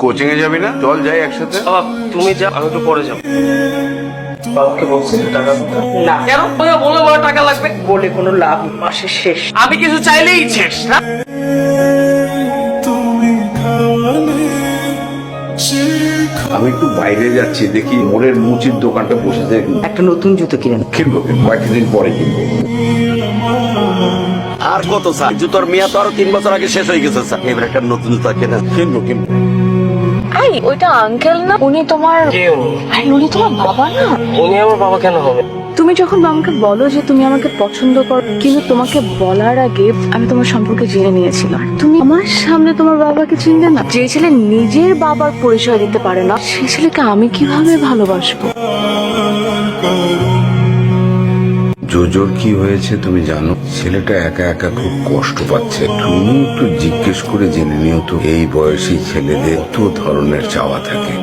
Coaching এ যাবি না? চল যাই একসাথে। বাবা তুমি যাও, আমি একটু পরে যাবো। বাবাকে বলছি টাকা কথা না কেন বলে বড় টাকা লাগবে বলে কোনো লাভ নেই। মাসের শেষ আমি কিছু চাইলেই শেষ না। আমি একটু বাইরে যাচ্ছি, দেখি মোড়ের মুচির দোকানটা বসেছে। একটা নতুন জুতো কিনে নেব। কিনবো কয়েকদিন পরে কিনবো। আর কত স্যার, জুতোর মেয়া তো আরো 3 বছর আগে শেষ হয়ে গেছে স্যার। এবার একটা নতুন জুতা কিনবো। আই ওইটা আঙ্কেল না? উনি তোমার কে উনি? আই উনি তোমার বাবা না? উনি আমার বাবা কেন হবে? তুমি যখন আমাকে বলো যে তুমি আমাকে পছন্দ করো, কিন্তু তোমাকে বলার আগে আমি তোমার সম্পর্কে জেনে নিয়েছিলাম। তুমি আমার সামনে তোমার বাবাকে চিনলে না। যে ছেলে নিজের বাবার পরিচয় দিতে পারে না, সেই ছেলেকে আমি কিভাবে ভালোবাসবো? জোজোর কি হয়েছে তুমি জানো? ছেলেটা একা একা খুব কষ্ট পাচ্ছে। তুমি একটু জিজ্ঞেস করে জেনে নিও তো, এই বয়সী ছেলেদের তো ধরনের চাওয়া থাকে।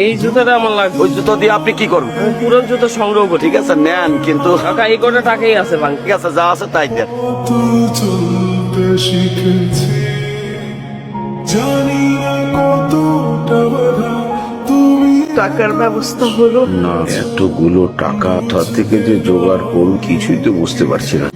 এই জুতাটা আমার লাগবে। ওই জুতো দিয়ে আপনি কি করবেন? আমি পুরান জুতো সংগ্রহ করি। ঠিক আছে নেন, কিন্তু টাকা এই কটা টাকাই আছে বাংলা। ঠিক আছে যা আছে তাই দেন। টাকার ব্যবস্থা হলো না, এতগুলো টাকা কোথা থেকে যে জোগাড় করুন কিছুই তো বুঝতে পারছি না।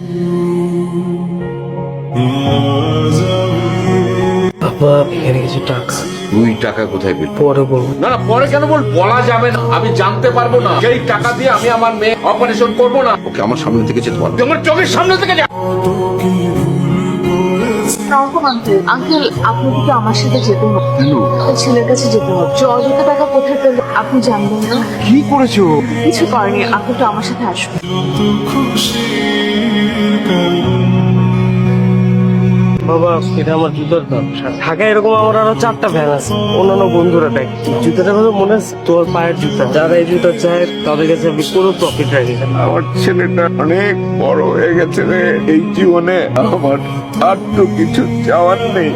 বাবা এখানে কিছু টাকা তুই টাকা কোথায় পেলি? পরে বলবো। না না পরে কেন বলা যাবে না, আমি জানতে পারবো না। সেই টাকা দিয়ে আমি আমার মেয়ে অপারেশন করবো না। ওকে আমার সামনে থেকে যেতে পারবো। তোমার চোখের সামনে থেকে যা। আঙ্কেল আপনাকে তো আমার সাথে যেতে হবে। ওই ছেলের কাছে যেতে হবে। অযথা টাকা কোথায় পেলে আপনি জানবেন না। কি করেছো? কিছু করেনি, আপনি তো আমার সাথে আসুন। বাবা এটা আমার জুতোর দাম। ঢাকায় এরকম আমার আরো 4টা ভ্যান আছে, অন্যান্য বন্ধুরা দেয়। জুতাটা কথা মনে আছে? তোর পায়ের জুতা। যারা এই জুতা চায় তাদের কাছে আমি কোনো প্রফিট রাখি না। আমার ছেলেটা অনেক বড় হয়ে গেছে রে। এই জীবনে আমার আর তো কিছু চাওয়ার নেই।